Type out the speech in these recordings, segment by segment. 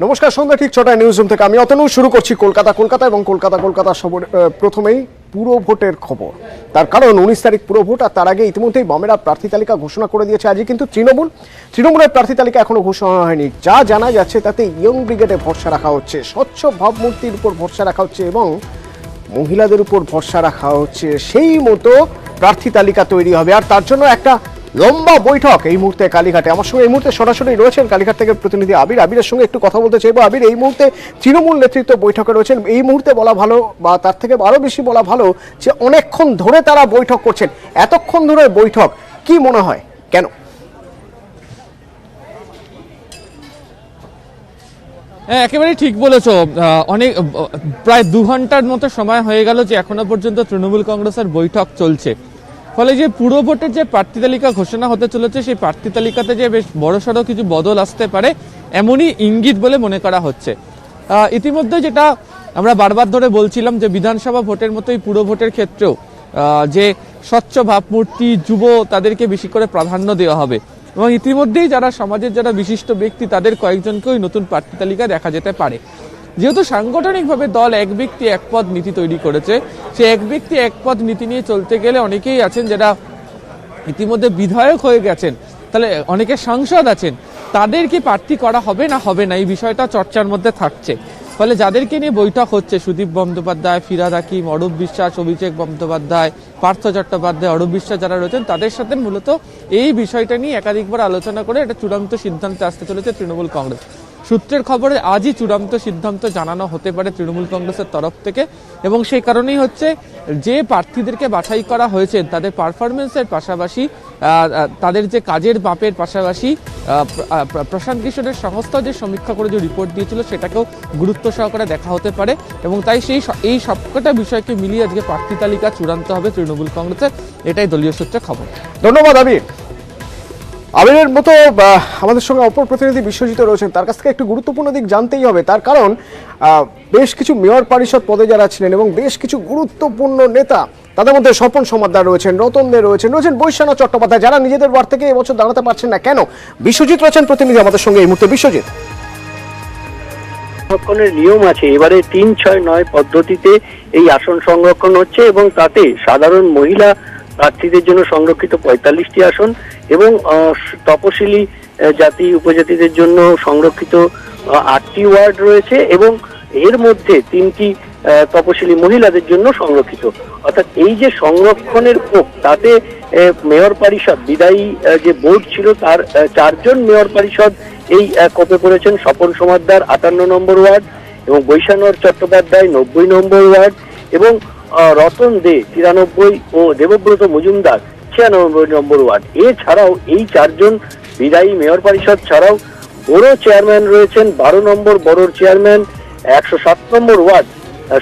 নমস্কার, সন্ধ্যা ঠিক ৬টায় news room থেকে আমি অতনু শুরু করছি কলকাতা এবং কলকাতা প্রথমেই পুরো ভোটের খবর। তার কারণ ১৯ তারিখ পুরো ভোট, আর তার আগে ইতিমধ্যেই বামেরা প্রার্থী তালিকা ঘোষণা করে দিয়েছে। আজই কিন্তু তৃণমূলের প্রার্থী তালিকা এখনো ঘোষণা হয়নি। যা জানা যাচ্ছে তাতে ইয়ং ব্রিগেডে ভরসা রাখা হচ্ছে, স্বচ্ছ ভাবমূর্তির উপর ভরসা রাখা হচ্ছে এবং মহিলাদের উপর ভরসা রাখা হচ্ছে। সেই মতো প্রার্থী তালিকা তৈরি হবে, আর তার জন্য একটা লম্বা বৈঠক এই মুহূর্তে কালীঘাটে। আমার সঙ্গে এই মুহূর্তে সরাসরি রয়েছেন কালীঘাট থেকে প্রতিনিধি আবিরের সঙ্গে একটু কথা বলতে চাইবো। আবির, এই মুহূর্তে তৃণমূল নেতৃত্ব বৈঠকে রয়েছেন। এই মুহূর্তে বলা ভালো বা তার থেকে আরো বেশি বলা ভালো যে অনেকক্ষণ ধরে তারা বৈঠক করছেন। এতক্ষণ ধরে বৈঠক কি মনে হয়, কেন? একেবারেই ঠিক বলেছো। অনেক প্রায় ২ ঘন্টার মতো সময় হয়ে গেল যে এখনো পর্যন্ত তৃণমূল কংগ্রেসের বৈঠক চলছে। ফলে যে পুরো ভোটের যে প্রার্থী তালিকা ঘোষণা হতে চলেছে, সেই প্রার্থী তালিকাতে যে বেশ বড়সড় কিছু বদল আসতে পারে এমনই ইঙ্গিত বলে মনে করা হচ্ছে। ইতিমধ্যে যেটা আমরা বারবার ধরে বলছিলাম যে বিধানসভা ভোটের মতোই পুরো ভোটের ক্ষেত্রেও যে স্বচ্ছ ভাবমূর্তি, যুব, তাদেরকে বেশি করে প্রাধান্য দেওয়া হবে এবং ইতিমধ্যেই যারা সমাজের যারা বিশিষ্ট ব্যক্তি তাদের কয়েকজনকেই নতুন প্রার্থী তালিকা দেখা যেতে পারে। যেহেতু সাংগঠনিকভাবে দল এক ব্যক্তি এক পদ নীতি তৈরি করেছে, সে এক ব্যক্তি এক পদ নীতি নিয়ে চলতে গেলে অনেকেই আছেন যারা ইতিমধ্যে বিধায়ক হয়ে গেছেন, তাহলে অনেকে সাংসদ আছেন, তাদেরকে প্রার্থী করা হবে না এই বিষয়টা চর্চার মধ্যে থাকছে। ফলে যাদেরকে নিয়ে বৈঠক হচ্ছে, সুদীপ বন্দ্যোপাধ্যায়, ফিরহাদ হাকিম, অরূপ বিশ্বাস, অভিষেক বন্দ্যোপাধ্যায়, পার্থ চট্টোপাধ্যায়, অরূপ বিশ্বাস যারা রয়েছেন, তাদের সাথে মূলত এই বিষয়টা নিয়ে একাধিকবার আলোচনা করে একটা চূড়ান্ত সিদ্ধান্তে আসতে চলেছে তৃণমূল কংগ্রেস। সূত্রের খবরে আজই চূড়ান্ত সিদ্ধান্ত জানানো হতে পারে তৃণমূল কংগ্রেসের তরফ থেকে, এবং সেই কারণেই হচ্ছে যে প্রার্থীদেরকে বাছাই করা হয়েছে তাদের পারফরমেন্সের পাশাপাশি, তাদের যে কাজের মাপের পাশাপাশি প্রশান্ত কিশোরের সংস্থা যে সমীক্ষা করে যে রিপোর্ট দিয়েছিল সেটাকেও গুরুত্ব সহকারে দেখা হতে পারে, এবং তাই এই সবকটা বিষয়কে মিলিয়ে আজকে প্রার্থী তালিকা চূড়ান্ত হবে তৃণমূল কংগ্রেসের। এটাই দলীয় সূত্রে খবর। ধন্যবাদ আবিরের মতো আমাদের সঙ্গে অপর প্রতিনিধি বিশ্বজিৎ রয়েছেন, তার কাছ থেকে একটু গুরুত্বপূর্ণ দিক জানতেই হবে। তার কারণ বেশ কিছু মেয়র পরিষদ পদে যারা ছিলেন এবং বেশ কিছু গুরুত্বপূর্ণ নেতা, তাদের মধ্যে স্বপন সমাদ্দার রয়েছেন, রতন দে রয়েছেন বৈশ্বনাথ চট্টোপাধ্যায়, যারা নিজেদের ওয়ার্ড থেকে এবছর দাঁড়াতে পারছেন না। কেন? বিশ্বজিৎ রয়েছেন প্রতিনিধি আমাদের সঙ্গে এই মুহূর্তে। বিশ্বজিৎ, সংরক্ষণের নিয়ম আছে, এবারে ৩-৬-৯ পদ্ধতিতে এই আসন সংরক্ষণ হচ্ছে এবং তাতে সাধারণ মহিলা প্রার্থীদের জন্য সংরক্ষিত ৪৫টি আসন এবং তপশিলি জাতি উপজাতিদের জন্য সংরক্ষিত ৮টি ওয়ার্ড রয়েছে এবং এর মধ্যে ৩টি তপশিলি মহিলাদের জন্য সংরক্ষিত। অর্থাৎ এই যে সংরক্ষণের কোপ, তাতে মেয়র পরিষদ বিদায়ী যে বোর্ড ছিল তার ৪ জন মেয়র পরিষদ এই কোপে পড়েছেন। স্বপন সমাদ্দার ৫৮ নম্বর ওয়ার্ড এবং বৈশ্বনাথ চট্টোপাধ্যায় ৯০ নম্বর ওয়ার্ড এবং রতন দে ৯৩ ও দেবব্রত মজুমদার ৯৬ নম্বর ওয়ার্ড। এছাড়াও এই ৪ জন বিদায়ী মেয়র পরিষদ ছাড়াও বড় চেয়ারম্যান রয়েছেন ১২ নম্বর বড়োর চেয়ারম্যান ১০৭ নম্বর ওয়ার্ড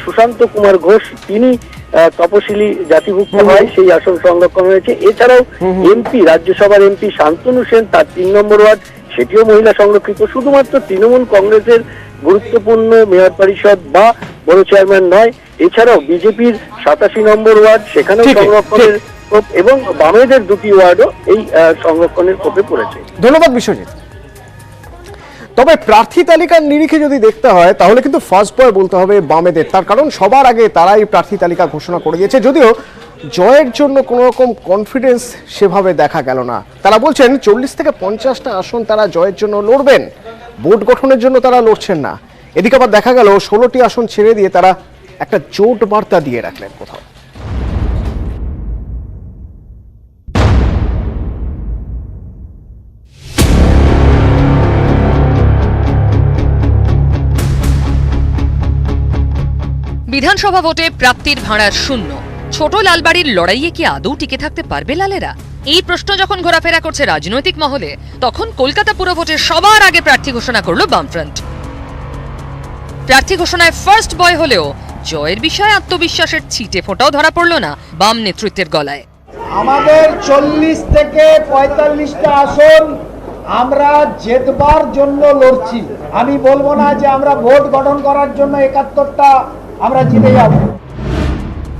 সুশান্ত কুমার ঘোষ, তিনি তপশিলি জাতিভুক্ত হয়, সেই আসন সংরক্ষণ হয়েছে। এছাড়াও এমপি, রাজ্যসভার এমপি শান্তনু সেন, তার ৩ নম্বর ওয়ার্ড, সেটিও মহিলা সংরক্ষিত। শুধুমাত্র তৃণমূল কংগ্রেসের গুরুত্বপূর্ণ মেয়র পরিষদ বা বড় চেয়ারম্যান নয়, এছাড়াও বিজেপির ৮৭ নম্বর ওয়ার্ড, সেখানেও সংরক্ষণের কোপ এবং বামেদের ২টি ওয়ার্ডও এই সংরক্ষণের কোপে পড়েছে। ধন্যবাদ বিশ্বজিৎ। তবে প্রার্থী তালিকার নিরিখে যদি দেখতে হয় তাহলে কিন্তু ফার্স্ট বয় বলতে হবে বামেদের, তার কারণ সবার আগে তারাই প্রার্থী তালিকা ঘোষণা করে দিয়েছে। যদিও জয়ের জন্য কোনো রকম কনফিডেন্স সেভাবে দেখা গেল না। তারা বলছেন ৪০ থেকে ৫০টা আসন তারা জয়ের জন্য লড়বেন, বোর্ড গঠনের জন্য তারা লড়ছেন না। এদিকে আবার দেখা গেল ১৬টি আসন ছেড়ে দিয়ে তারা একটা জোট বার্তা দিয়ে রাখলেন কোথাও। বিধানসভা ভোটে প্রাপ্তির ভাঁড়ার শূন্য, ছোট লালবাড়ির লড়াইয়ে কি আদৌ টিকে থাকতে পারবে লালেরা? এই প্রশ্ন যখন ঘোরাফেরা করছে রাজনৈতিক মহলে, তখন কলকাতা পুর ভোটে সবার আগে প্রার্থী ঘোষণা করল বামফ্রন্ট। প্রার্থী ঘোষণায় ফার্স্ট বয় হলেও জয়ের বিষয়ে আত্মবিশ্বাসের ছিটে ফোঁটাও ধরা পড়ল না বাম নেতৃত্বের গলায়। আমাদের ৪০ থেকে ৪৫টা আসন আমরা জেতবার জন্য লড়ছি। আমি বলবো না যে আমরা ভোট গঠন করার জন্য ৭১টা আমরা জিতে যাব।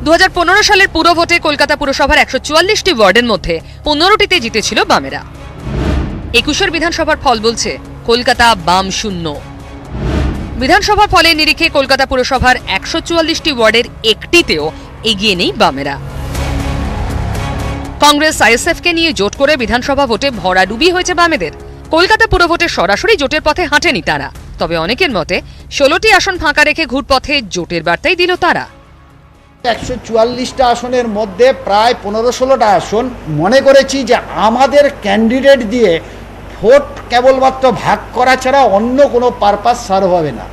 ২০১৫ সালের পুর ভোটে কলকাতা পুরসভার ১৪৪টি ওয়ার্ডের মধ্যে ১৫টিতে জিতেছিল বামেরা। ২১ বিধানসভার ফল বলছে কলকাতা বাম শূন্য। বিধানসভার ফলে নিরিখে কলকাতা পুরসভার 144টি ওয়ার্ডের একটিতেও এগিয়ে নেই বামেরা। কংগ্রেস আইএসএফকে নিয়ে জোট করে বিধানসভা ভোটে ভরাডুবি হয়েছে বামেদের। কলকাতা পুর ভোটে সরাসরি জোটের পথে হাঁটেনি তারা, তবে অনেকের মতে 16টি আসন ফাঁকা রেখে ঘুরপথে জোটের বার্তাই দিল তারা। 144টা আসনের মধ্যে প্রায় 15-16টা আসন মনে করেছি যে আমাদের ক্যান্ডিডেট দিয়ে ভোট কেবলমাত্র ভাগ করা ছাড়া অন্য কোনো পারপাস সার্ভ হবে না।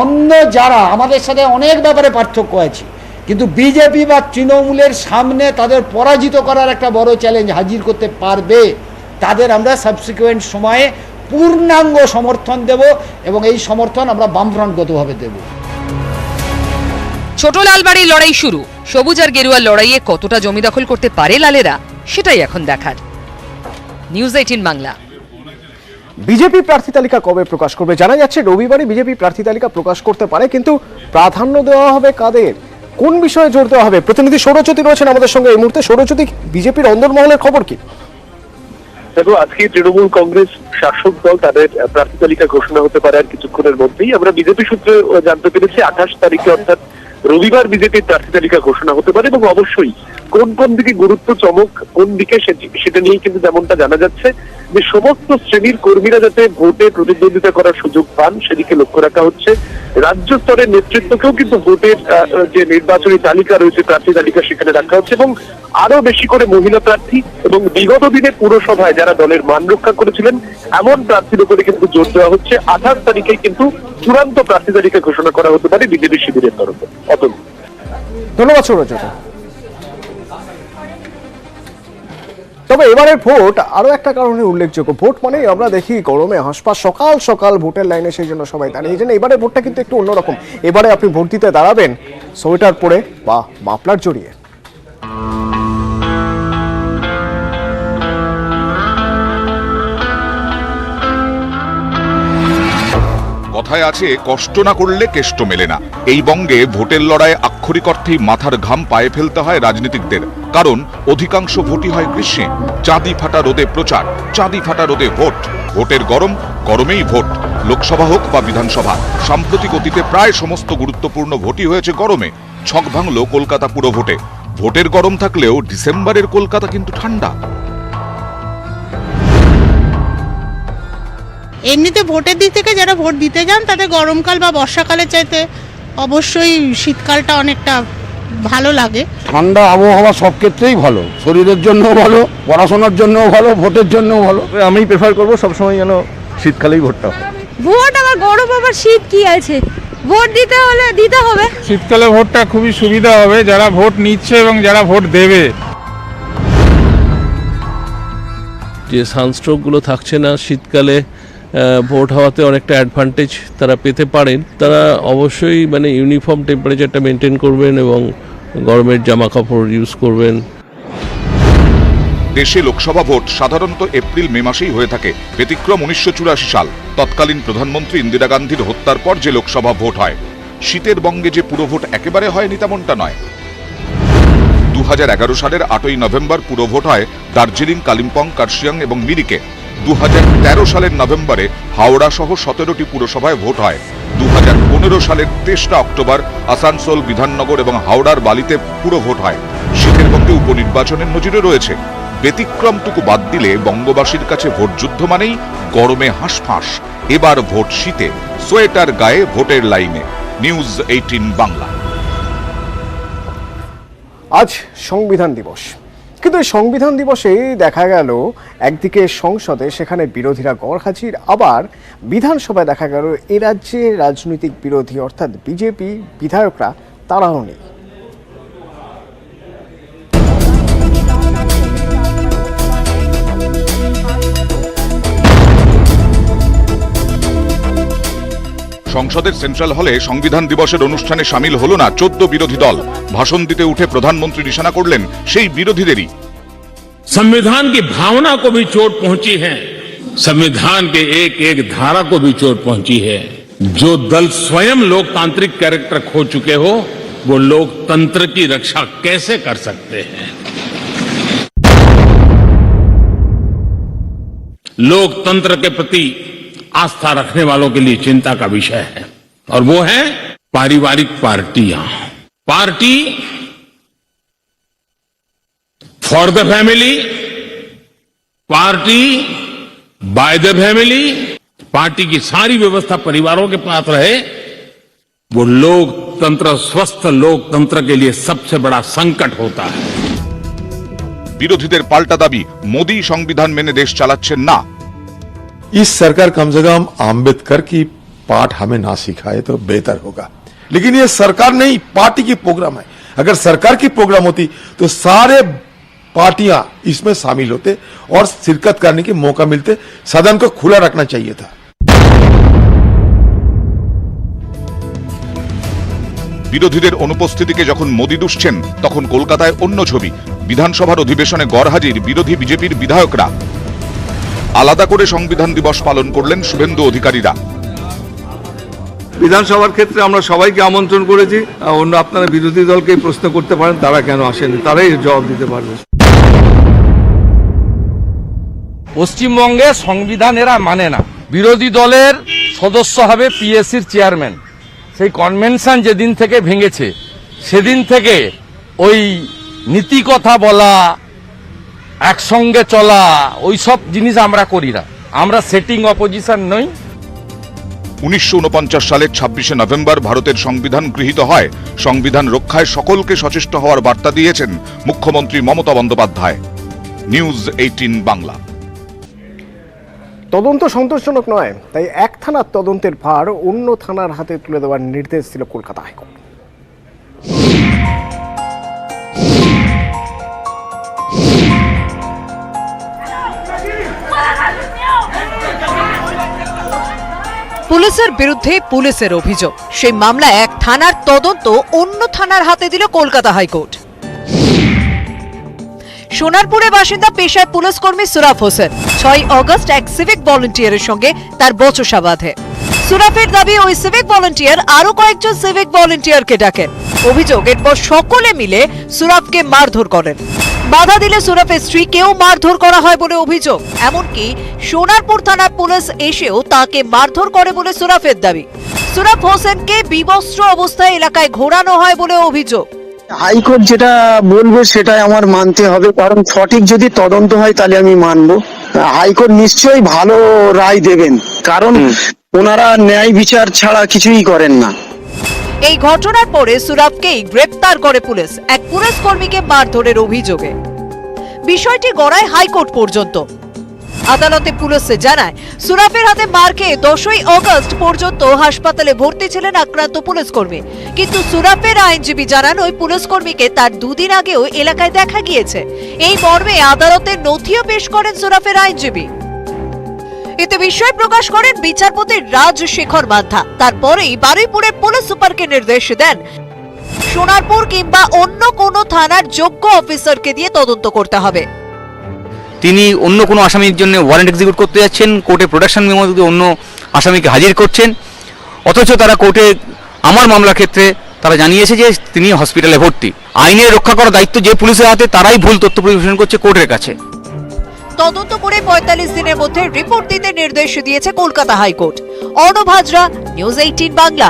অন্য যারা আমাদের সাথে অনেক ব্যাপারে পার্থক্য আছে, কিন্তু বিজেপি বা তৃণমূলের সামনে তাদের পরাজিত করার একটা বড় চ্যালেঞ্জ হাজির করতে পারবে, তাদের আমরা সাবসিকুয়েন্ট সময়ে পূর্ণাঙ্গ সমর্থন দেব এবং এই সমর্থন আমরা বামফ্রন্টগতভাবে দেব। ছোট লালবাড়ির লড়াই শুরু। সবুজ আর গেরুয়ার লড়াইয়ে কতটা জমি দখল করতে পারে লালেরা, সেটাই এখন দেখার। নিউজ 18 বাংলা। বিজেপি প্রার্থী তালিকা কবে প্রকাশ করবে? জানা যাচ্ছে রবিবারই বিজেপি প্রার্থী তালিকা প্রকাশ করতে পারে, কিন্তু প্রাধান্য দেওয়া হবে কাদের, কোন বিষয়ে জোর দেওয়া হবে? প্রতিনিধি সৌরজ্যোতি রয়েছেন আমাদের সঙ্গে এই মুহূর্তে। সৌরজ্যোতি, বিজেপির অন্দরমহলের খবর কি? দেখো, আজকে তৃণমূল কংগ্রেস শাসক দল তাদের প্রার্থী তালিকা ঘোষণা হতে পারে আর কিছুক্ষণের মধ্যেই। আমরা বিজেপি সূত্রে জানতে পেরেছি 28 তারিখে অর্থাৎ রবিবার বিজেপির প্রার্থী তালিকা ঘোষণা হতে পারে, এবং অবশ্যই কোন কোন দিকে গুরুত্ব চমক কোন দিকে সেটা নিয়ে কিন্তু যেমনটা জানা যাচ্ছে যে সমস্ত শ্রেণীর কর্মীরা যাতে ভোটে প্রতিদ্বন্দ্বিতা করার সুযোগ পান সেদিকে লক্ষ্য রাখা হচ্ছে। রাজ্য স্তরের নেতৃত্বকেও কিন্তু ভোটের যে নির্বাচনী তালিকা রয়েছে, প্রার্থী তালিকা, সেখানে রাখা হচ্ছে, এবং আরো বেশি করে মহিলা প্রার্থী এবং বিগত দিনে পুরসভায় যারা দলের মান রক্ষা করেছিলেন এমন প্রার্থীর উপরে কিন্তু জোর দেওয়া হচ্ছে। 28 তারিখে কিন্তু চূড়ান্ত প্রার্থী তালিকা ঘোষণা করা হতে পারে বিজেপি শিবিরের তরফে। অতল, ধন্যবাদ সৌরজ্যোতি। তবে এবারের ভোট আরো একটা কারণে উল্লেখযোগ্য। ভোট মানে আমরা দেখি গরমে হাসপাস, সকাল সকাল ভোটের লাইনে, সেই জন্য সবাই দাঁড়িয়ে। এই জন্য এবারে ভোটটা কিন্তু একটু অন্যরকম। এবারে আপনি ভোট দিতে দাঁড়াবেন সোয়েটার পরে বা মাফলার জড়িয়ে। কথায় আছে, কষ্ট না করলে কেষ্ট মেলে না। এই বঙ্গে ভোটের লড়াই আক্ষরিক অর্থেই মাথার ঘাম পায়ে ফেলতে হয় রাজনীতিকদের, কারণ অধিকাংশ ভোটই হয় গ্রীষ্মে। চাঁদি ফাটা রোদে প্রচার, চাঁদি ফাটা রোদে ভোট, ভোটের গরম, গরমেই ভোট। লোকসভা হোক বা বিধানসভা, সাম্প্রতিক অতীতে প্রায় সমস্ত গুরুত্বপূর্ণ ভোটই হয়েছে গরমে। ছক ভাঙল কলকাতা পুর ভোটে। ভোটের গরম থাকলেও ডিসেম্বরের কলকাতা কিন্তু ঠান্ডা। এমনিতে ভোটের দিক থেকে যারা ভোট দিতে যান তাদের গরমকাল বা বর্ষাকালের চাইতে অবশ্যই শীতকালটা অনেকটা ভালো লাগে। ঠান্ডা আবহাওয়া সব ক্ষেত্রেই ভালো, শরীরের জন্যও ভালো, পড়াশোনার জন্যও ভালো, ভোটের জন্যও ভালো। আমি প্রেফার করবো সবসময় যেন শীতকালেই ভোটটা হয়। ভোট আবার গরম আবার শীত কি আছে, ভোট দিতে হলে দিতে হবে। শীতকালে ভোটটা খুবই সুবিধা হবে যারা ভোট নিচ্ছে এবং যারা ভোট দেবে। যে সানস্ট্রোকগুলো থাকছে না শীতকালে, ভোট হওয়াতে অনেকটা অ্যাডভান্টেজ তারা পেতে পারেন। তারা অবশ্যই মানে ইউনিফর্ম টেম্পারেচারটা মেনটেন করবেন এবং গরমের জামা কাপড় ইউজ করবেন। দেশে লোকসভা ভোট সাধারণত এপ্রিল মে মাসেই হয়ে থাকে। ব্যতিক্রম 1984 সাল, তৎকালীন প্রধানমন্ত্রী ইন্দিরা গান্ধীর হত্যার পর যে লোকসভা ভোট হয়। শীতের বঙ্গে যে পুরো ভোট একেবারে হয়নি তেমনটা নয়। 2011 সালের 8ই নভেম্বর পুরো ভোট হয় দার্জিলিং, কালিম্পং, কার্শিয়াং এবং মিরিকে। 2013 সালের নভেম্বরে হাওড়া সহ 17টি পুরসভায় ভোট হয়। 2015 সালের 23 অক্টোবর আসানসোল, বিধাননগর এবং হাওড়ার বালিতে পুরো ভোট হয়। শীতের বঙ্গে উপনির্বাচনের নজিরে রয়েছে। ব্যতিক্রমটুকু বাদ দিলে বঙ্গবাসীর কাছে ভোট যুদ্ধ মানেই গরমে হাঁসফাঁস। এবার ভোট শীতে, সোয়েটার গায়ে ভোটের লাইনে। নিউজ 18 বাংলা। আজ সংবিধান দিবস, কিন্তু এই সংবিধান দিবসে দেখা গেল একদিকে সংসদে সেখানে বিরোধীরা গড়হাজির, আবার বিধানসভায় দেখা গেল এ রাজ্যে রাজনৈতিক বিরোধী অর্থাৎ বিজেপি বিধায়করা তারাও নেই। সংসদের সেন্ট্রাল হলে সংবিধান দিবসের অনুষ্ঠানে সামিল হলো না 14 বিরোধী দল। ভাষণ দিতে উঠে প্রধানমন্ত্রী নিশানা করলেন সেই বিরোধীদেরই। संविधान की भावना को भी चोट पहुंची है, संविधान के एक एक धारा को भी चोट पहुंची है। जो दल स्वयं लोकतांत्रिक कैरेक्टर खो चुके हो, वो लोकतंत्र की रक्षा कैसे कर सकते हैं? लोकतंत्र के प्रति आस्था रखने वालों के लिए चिंता का विषय है। और वो है पारिवारिक पार्टियां। Party for the family, party by the family, party की सारी व्यवस्था परिवारों के पास रहे, वो लोकतंत्र, स्वस्थ लोकतंत्र के लिए सबसे बड़ा संकट होता है। বিরোধীদের পাল্টা দাবি, মোদী সংবিধান মেনে দেশ চালাচ্ছেন না। इस सरकार कम से कम आम्बेडकर की पाठ हमें ना सिखाए तो बेहतर होगा। लेकिन ये सरकार नहीं, पार्टी की प्रोग्राम है। अगर सरकार की प्रोग्राम होती तो सारे पार्टियां इसमें शामिल होते और शिरकत करने के मौका मिलते। सदन को खुला रखना चाहिए था। বিরোধীদের অনুপস্থিতিকে যখন মোদী দুষছেন, তখন কলকাতায় অন্য ছবি। বিধানসভার অধিবেশনে গড়হাজির বিরোধী বিজেপির বিধায়করা। আলাদা করে সংবিধান দিবস পালন করলেন শুভেন্দু অধিকারীরা। বিধানসভার ক্ষেত্রে আমরা সবাইকে আমন্ত্রণ করেছি। অন্য আপনারা বিরোধী দলকে প্রশ্ন করতে পারেন তারা কেন আসেনি, তারাই জবাব দিতে পারবে। পশ্চিমবঙ্গে সংবিধান এরা মানে না। বিরোধী দলের সদস্য হবে পিএসসির চেয়ারম্যান। সেই কনভেনশন যেদিন থেকে ভেঙেছে সেদিন থেকে ওই নীতি কথা বলা, একসঙ্গে চলা, ওই সব জিনিস আমরা করি না। আমরা সেটিং অপোজিশন নই। 1949 সালের 26শে নভেম্বর ভারতের সংবিধান গৃহীত হয়। সংবিধান রক্ষায় সকলকে সচেষ্ট হওয়ার বার্তা দিয়েছেন মুখ্যমন্ত্রী মমতা বন্দ্যোপাধ্যায়। নিউজ 18 বাংলা। তদন্ত সন্তোষজনক নয়, তাই এক থানার তদন্তের ভার অন্য থানার হাতে তুলে দেওয়ার নির্দেশ দিল কলকাতা হাইকোর্ট। পুলিশের বিরুদ্ধে পুলিশের অভিযোগ, সেই মামলা এক থানার তদন্ত অন্য থানার হাতে দিল কলকাতা হাইকোর্ট। সোনারপুরে বাসিন্দা পেশায় পুলিশ কর্মী সুরাফ হোসেন 6 আগস্ট এক সিভিক ভলান্টিয়ারের সঙ্গে তার বচসা বাঁধে। সুরাফের দাবি ওই সিভিক ভলান্টিয়ার আরো কয়েকজন সিভিক ভলান্টিয়ারকে ডাকেন। অভিযোগ এরপর সকলে মিলে সুরাফকে মারধর করেন। বাধা দিলে সুরাফের স্ত্রীকেও মারধর করা হয় বলে অভিযোগ। এমনকি সোনারপুর থানার পুলিশ এসেও তাকে মারধর করে বলে সুরাফের দাবি। সুরাফ হোসেনকে বিবস্ত্র অবস্থায় এলাকায় ঘোরানো হয় বলে অভিযোগ। হাইকোর্ট যেটা বলবে সেটাই আমার মানতে হবে, কারণ সঠিক যদি তদন্ত হয় তাহলে আমি মানবো। হাইকোর্ট নিশ্চয়ই ভালো রায় দেবেন, কারণ ওনারা ন্যায় বিচার ছাড়া কিছুই করেন না। এই ঘটনার পরে সুরাফকেই গ্রেপ্তার করে পুলিশ এক পুলিশ কর্মীকে মারধরের অভিযোগে। বিষয়টি গড়ায় হাইকোর্ট পর্যন্ত। আদালতে পুলিশ জানায় সুরাফের হাতে মার খেয়ে 10ই আগস্ট পর্যন্ত হাসপাতালে ভর্তি ছিলেন আক্রান্ত পুলিশ কর্মী। কিন্তু সুরাফের আইনজীবী জানান ওই পুলিশ কর্মীকে তার 2 দিন আগেও এলাকায় দেখা গিয়েছে। এই মর্মে আদালতের নথিও পেশ করেন সুরাফের আইনজীবী। এতে বিস্ময় প্রকাশ করেন বিচারপতি রাজশেখর মান্থা। তারপরেই বারুইপুরের পুলিশ সুপারকে নির্দেশ দেন সোনারপুর কিংবা অন্য কোনো থানার যোগ্য অফিসারকে দিয়ে তদন্ত করতে হবে। তিনি অন্য কোনো আসামির জন্য ওয়ারেন্ট এক্সিকিউট করতে যাচ্ছেন, কোর্টে প্রোডাকশন মেমো দিয়ে অন্য আসামিকে হাজির করছেন, অথচ তারা কোর্টে আমার মামলার ক্ষেত্রে তারা জানিয়েছে যে তিনি হসপিটালে ভর্তি। আইনের রক্ষা করার দায়িত্ব যে পুলিশের হাতে, তারাই ভুল তথ্য পরিবেশন করছে কোর্টের কাছে। তদন্ত করে 45 দিনের মধ্যে রিপোর্ট দিতে নির্দেশ দিয়েছে কলকাতা হাইকোর্ট। অর্ণব হাজরা, নিউজ 18 বাংলা।